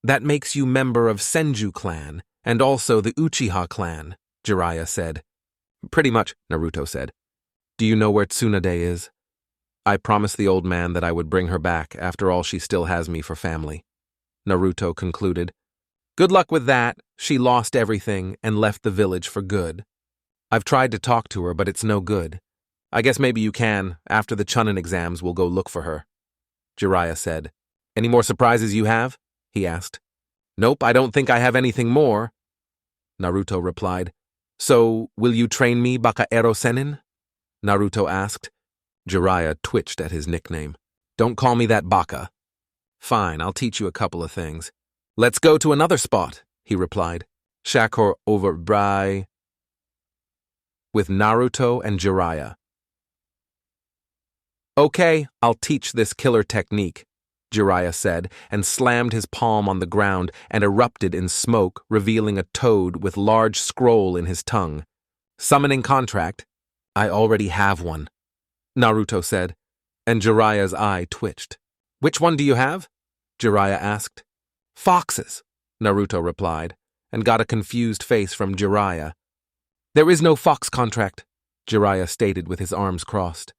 Speaker 1: That makes you member of Senju clan, and also the Uchiha clan, Jiraiya said. Pretty much, Naruto said. Do you know where Tsunade is? I promised the old man that I would bring her back. After all, she still has me for family, Naruto concluded. Good luck with that. She lost everything and left the village for good. I've tried to talk to her, but it's no good. I guess maybe you can. After the Chunin exams, we'll go look for her, Jiraiya said. Any more surprises you have? He asked. Nope, I don't think I have anything more, Naruto replied. So, will you train me, Bakaero Sennin? Naruto asked. Jiraiya twitched at his nickname. Don't call me that, Baka. Fine, I'll teach you a couple of things. Let's go to another spot, he replied. Shakor over Brai with Naruto and Jiraiya. Okay, I'll teach this killer technique, Jiraiya said, and slammed his palm on the ground and erupted in smoke, revealing a toad with large scroll in his tongue. Summoning contract? I already have one, Naruto said, and Jiraiya's eye twitched. Which one do you have? Jiraiya asked. Foxes, Naruto replied, and got a confused face from Jiraiya. There is no fox contract, Jiraiya stated with his arms crossed.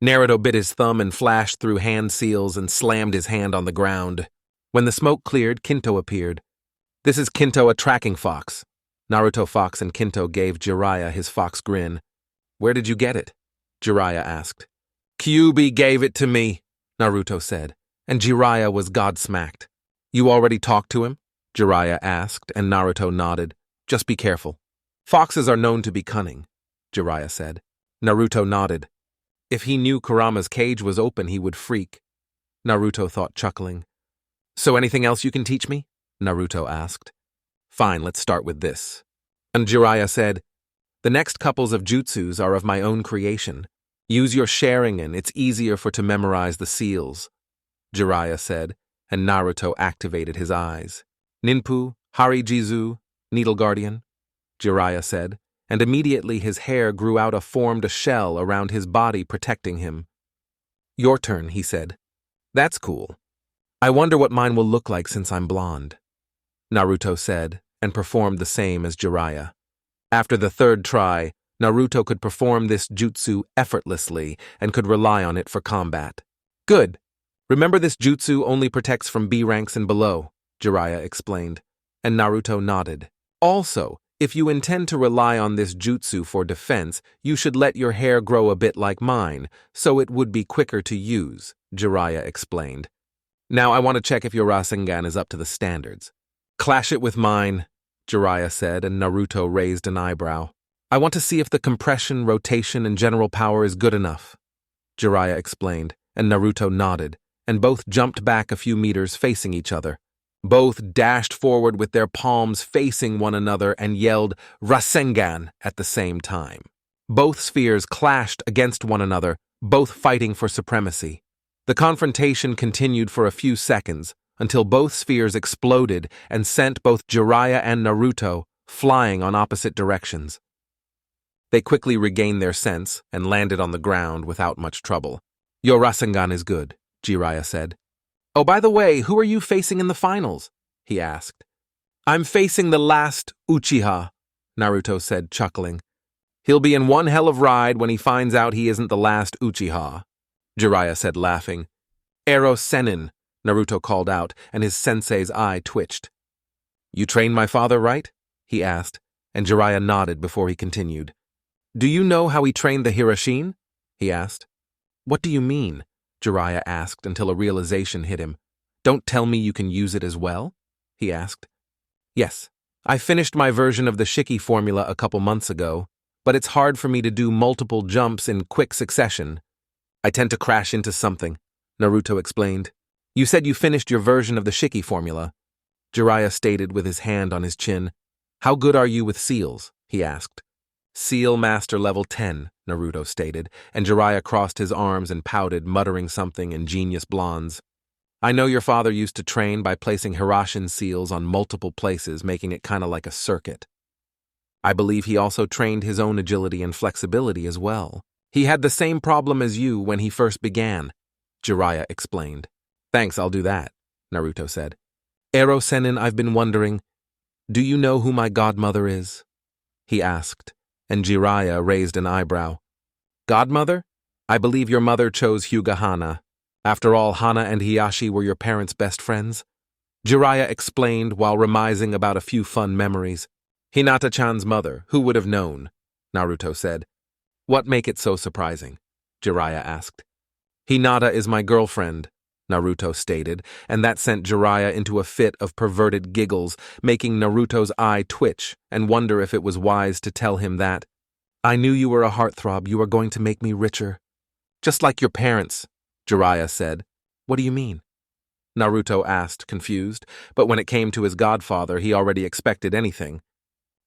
Speaker 1: Naruto bit his thumb and flashed through hand seals and slammed his hand on the ground. When the smoke cleared, Kinto appeared. This is Kinto, a tracking fox. Naruto Fox and Kinto gave Jiraiya his fox grin. Where did you get it? Jiraiya asked. Kyuubi gave it to me, Naruto said, and Jiraiya was godsmacked. You already talked to him? Jiraiya asked, and Naruto nodded. Just be careful. Foxes are known to be cunning, Jiraiya said. Naruto nodded. If he knew Kurama's cage was open, he would freak. Naruto thought, chuckling. So anything else you can teach me? Naruto asked. Fine, let's start with this. And Jiraiya said, the next couples of jutsus are of my own creation. Use your Sharingan, it's easier to memorize the seals, Jiraiya said, and Naruto activated his eyes. Ninpu, Harijizu, Needle Guardian, Jiraiya said, and immediately his hair grew out formed a shell around his body protecting him. Your turn, he said. That's cool. I wonder what mine will look like since I'm blonde, Naruto said, and performed the same as Jiraiya. After the third try, Naruto could perform this jutsu effortlessly and could rely on it for combat. Good. Remember, this jutsu only protects from B ranks and below, Jiraiya explained, and Naruto nodded. Also, if you intend to rely on this jutsu for defense, you should let your hair grow a bit like mine, so it would be quicker to use, Jiraiya explained. Now I want to check if your Rasengan is up to the standards. Clash it with mine, Jiraiya said, and Naruto raised an eyebrow. I want to see if the compression, rotation, and general power is good enough, Jiraiya explained, and Naruto nodded, and both jumped back a few meters facing each other. Both dashed forward with their palms facing one another and yelled Rasengan at the same time. Both spheres clashed against one another, both fighting for supremacy. The confrontation continued for a few seconds until both spheres exploded and sent both Jiraiya and Naruto flying on opposite directions. They quickly regained their sense and landed on the ground without much trouble. Your Rasengan is good, Jiraiya said. Oh, by the way, who are you facing in the finals? He asked. I'm facing the last Uchiha, Naruto said, chuckling. He'll be in one hell of ride when he finds out he isn't the last Uchiha, Jiraiya said, laughing. Ero Sennin, Naruto called out, and his sensei's eye twitched. You trained my father, right? He asked, and Jiraiya nodded before he continued. Do you know how he trained the Hiroshin? He asked. What do you mean? Jiraiya asked until a realization hit him. Don't tell me you can use it as well? He asked. Yes, I finished my version of the Shiki formula a couple months ago, but it's hard for me to do multiple jumps in quick succession. I tend to crash into something, Naruto explained. You said you finished your version of the Shiki formula, Jiraiya stated with his hand on his chin. How good are you with seals? He asked. Seal Master Level 10, Naruto stated, and Jiraiya crossed his arms and pouted, muttering something in genius blondes. I know your father used to train by placing Hiroshin seals on multiple places, making it kind of like a circuit. I believe he also trained his own agility and flexibility as well. He had the same problem as you when he first began, Jiraiya explained. Thanks, I'll do that, Naruto said. Ero Sennin, I've been wondering, do you know who my godmother is? He asked, and Jiraiya raised an eyebrow. Godmother? I believe your mother chose Hyuga Hana. After all, Hana and Hiyashi were your parents' best friends. Jiraiya explained while remising about a few fun memories. Hinata-chan's mother, who would have known? Naruto said. What make it so surprising? Jiraiya asked. Hinata is my girlfriend, Naruto stated, and that sent Jiraiya into a fit of perverted giggles, making Naruto's eye twitch and wonder if it was wise to tell him that. I knew you were a heartthrob, you are going to make me richer. Just like your parents, Jiraiya said. What do you mean? Naruto asked, confused, but when it came to his godfather, he already expected anything.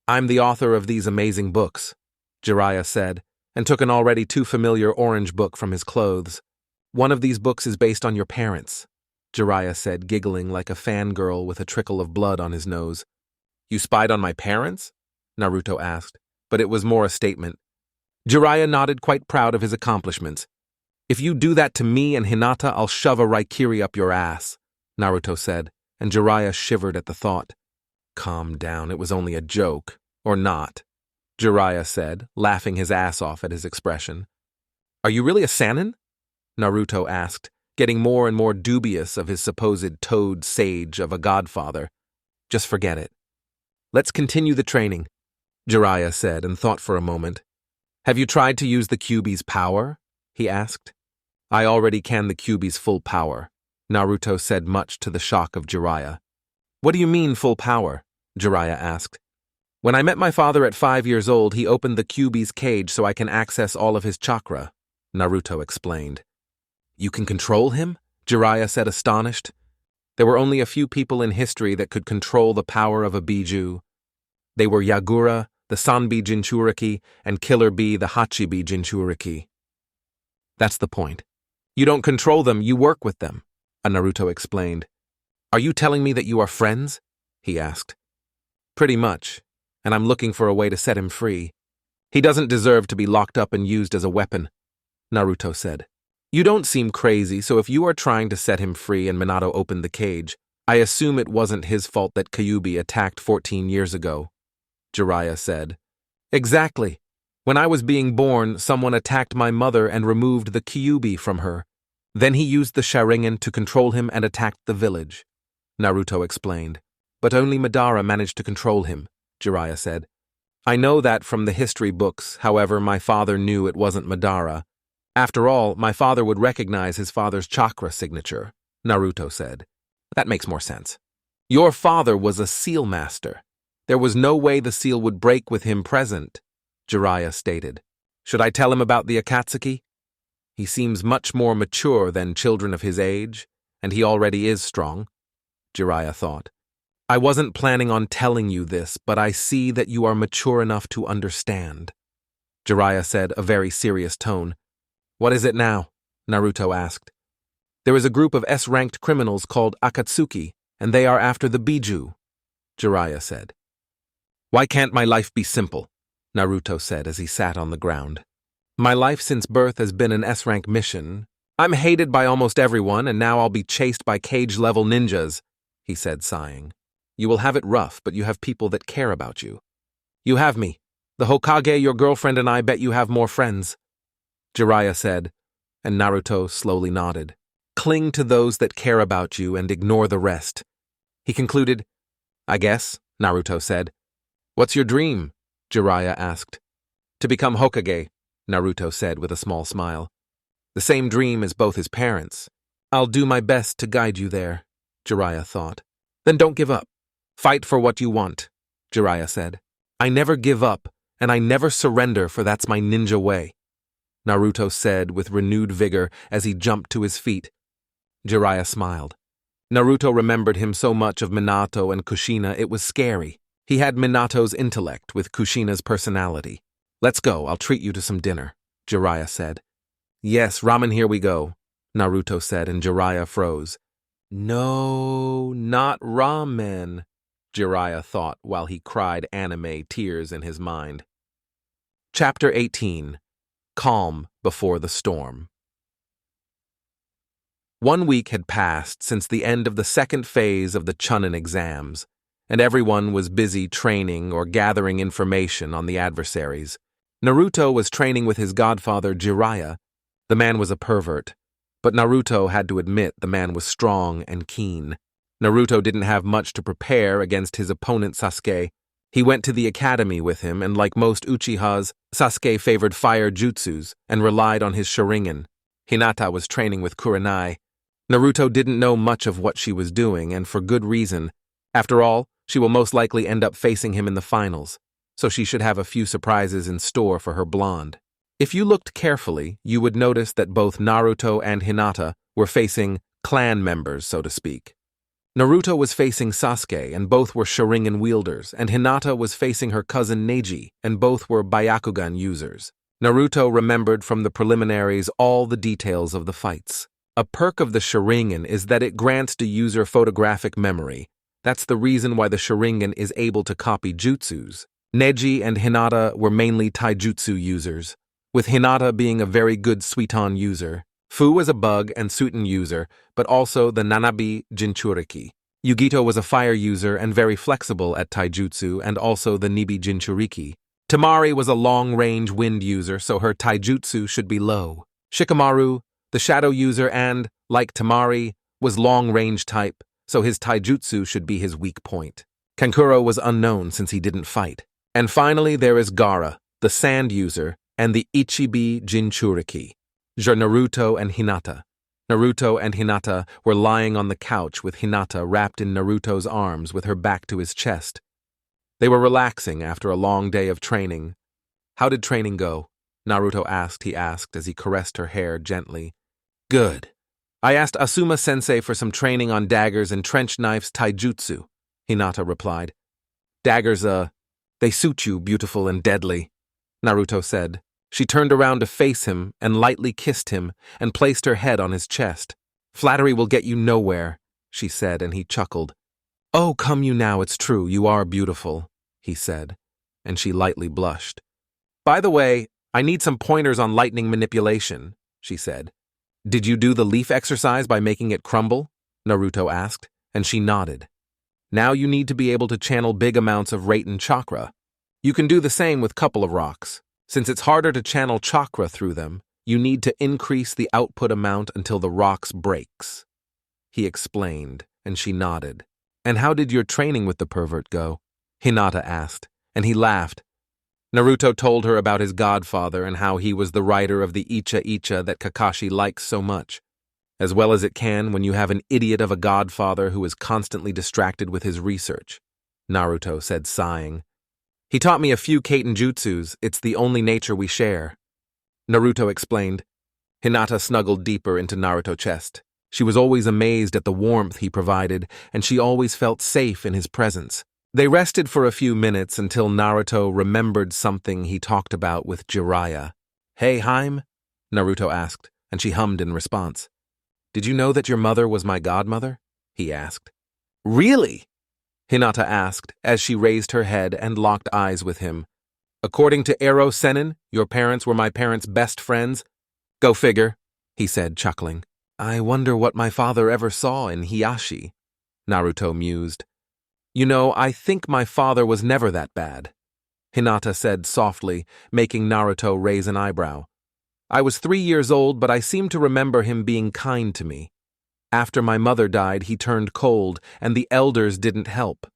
Speaker 1: I'm the author of these amazing books, Jiraiya said, and took an already too familiar orange book from his clothes. One of these books is based on your parents, Jiraiya said, giggling like a fangirl with a trickle of blood on his nose. You spied on my parents? Naruto asked, but it was more a statement. Jiraiya nodded, quite proud of his accomplishments. If you do that to me and Hinata, I'll shove a Raikiri up your ass, Naruto said, and Jiraiya shivered at the thought. Calm down, it was only a joke. Or not, Jiraiya said, laughing his ass off at his expression. Are you really a Sannin? Naruto asked, getting more and more dubious of his supposed toad sage of a godfather. Just forget it. Let's continue the training, Jiraiya said, and thought for a moment. Have you tried to use the Kyuubi's power? He asked. I already can the Kyuubi's full power, Naruto said, much to the shock of Jiraiya. What do you mean full power? Jiraiya asked. When I met my father at 5 years old, he opened the Kyuubi's cage so I can access all of his chakra, Naruto explained. You can control him? Jiraiya said, astonished. There were only a few people in history that could control the power of a Biju. They were Yagura, the Sanbi Jinchuriki, and Killer Bee, the Hachibi Jinchuriki. That's the point. You don't control them, you work with them, Naruto explained. Are you telling me that you are friends? He asked. Pretty much, and I'm looking for a way to set him free. He doesn't deserve to be locked up and used as a weapon, Naruto said. You don't seem crazy, so if you are trying to set him free and Minato opened the cage, I assume it wasn't his fault that Kyuubi attacked 14 years ago, Jiraiya said. Exactly. When I was being born, someone attacked my mother and removed the Kyuubi from her. Then he used the Sharingan to control him and attacked the village, Naruto explained. But only Madara managed to control him, Jiraiya said. I know that from the history books, however, my father knew it wasn't Madara. After all, my father would recognize his father's chakra signature, Naruto said. That makes more sense. Your father was a seal master. There was no way the seal would break with him present, Jiraiya stated. Should I tell him about the Akatsuki? He seems much more mature than children of his age, and he already is strong, Jiraiya thought. I wasn't planning on telling you this, but I see that you are mature enough to understand, Jiraiya said, a very serious tone. What is it now? Naruto asked. There is a group of S-ranked criminals called Akatsuki, and they are after the Biju, Jiraiya said. Why can't my life be simple? Naruto said as he sat on the ground. My life since birth has been an S-rank mission. I'm hated by almost everyone, and now I'll be chased by cage-level ninjas, he said, sighing. You will have it rough, but you have people that care about you. You have me. The Hokage, your girlfriend, and I bet you have more friends, Jiraiya said, and Naruto slowly nodded. Cling to those that care about you and ignore the rest. He concluded. I guess, Naruto said. What's your dream? Jiraiya asked. To become Hokage, Naruto said with a small smile. The same dream as both his parents. I'll do my best to guide you there, Jiraiya thought. Then don't give up. Fight for what you want, Jiraiya said. I never give up, and I never surrender, for that's my ninja way, Naruto said with renewed vigor as he jumped to his feet. Jiraiya smiled. Naruto remembered him so much of Minato and Kushina it was scary. He had Minato's intellect with Kushina's personality. Let's go, I'll treat you to some dinner, Jiraiya said. Yes, ramen, here we go, Naruto said, and Jiraiya froze. No, not ramen, Jiraiya thought while he cried anime tears in his mind. Chapter 18. Calm Before the Storm. 1 week had passed since the end of the second phase of the Chunin exams, and everyone was busy training or gathering information on the adversaries. Naruto was training with his godfather Jiraiya. The man was a pervert, but Naruto had to admit the man was strong and keen. Naruto didn't have much to prepare against his opponent Sasuke. He went to the academy with him, and like most Uchihas, Sasuke favored fire jutsus and relied on his Sharingan. Hinata was training with Kurenai. Naruto didn't know much of what she was doing, and for good reason. After all, she will most likely end up facing him in the finals, so she should have a few surprises in store for her blonde. If you looked carefully, you would notice that both Naruto and Hinata were facing clan members, so to speak. Naruto was facing Sasuke, and both were Sharingan wielders, and Hinata was facing her cousin Neji, and both were Byakugan users. Naruto remembered from the preliminaries all the details of the fights. A perk of the Sharingan is that it grants the user photographic memory. That's the reason why the Sharingan is able to copy jutsus. Neji and Hinata were mainly taijutsu users, with Hinata being a very good Suiton user. Fu was a bug and Suiton user, but also the Nanabi Jinchuriki. Yugito was a fire user and very flexible at taijutsu, and also the Nibi Jinchuriki. Tamari was a long-range wind user, so her taijutsu should be low. Shikamaru, the shadow user and, like Tamari, was long-range type, so his taijutsu should be his weak point. Kankuro was unknown since he didn't fight. And finally there is Gaara, the sand user, and the Ichibi Jinchuriki. Naruto and Hinata. Naruto and Hinata were lying on the couch with Hinata wrapped in Naruto's arms with her back to his chest. They were relaxing after a long day of training. "How did training go?" Naruto asked as he caressed her hair gently. "Good. I asked Asuma-sensei for some training on daggers and trench knives taijutsu," Hinata replied. "Daggers, they suit you, beautiful and deadly," Naruto said. She turned around to face him and lightly kissed him and placed her head on his chest. "Flattery will get you nowhere," she said, and he chuckled. "Oh, come you now, it's true, you are beautiful," he said, and she lightly blushed. "By the way, I need some pointers on lightning manipulation," she said. "Did you do the leaf exercise by making it crumble?" Naruto asked, and she nodded. "Now you need to be able to channel big amounts of Raiten chakra. You can do the same with couple of rocks. Since it's harder to channel chakra through them, you need to increase the output amount until the rocks breaks," he explained, and she nodded. "And how did your training with the pervert go?" Hinata asked, and he laughed. Naruto told her about his godfather and how he was the writer of the Icha that Kakashi likes so much. As well as it can when you have an idiot of a godfather who is constantly distracted with his research, Naruto said, sighing. "He taught me a few Kaiten jutsus, it's the only nature we share," Naruto explained. Hinata snuggled deeper into Naruto's chest. She was always amazed at the warmth he provided, and she always felt safe in his presence. They rested for a few minutes until Naruto remembered something he talked about with Jiraiya. "Hey, Haim?" Naruto asked, and she hummed in response. "Did you know that your mother was my godmother?" he asked. "Really?" Hinata asked as she raised her head and locked eyes with him. "According to Ero Sennin, your parents were my parents' best friends?" "Go figure," he said, chuckling. "I wonder what my father ever saw in Hiyashi," Naruto mused. "You know, I think my father was never that bad," Hinata said softly, making Naruto raise an eyebrow. "I was 3 years old, but I seem to remember him being kind to me. After my mother died, he turned cold, and the elders didn't help.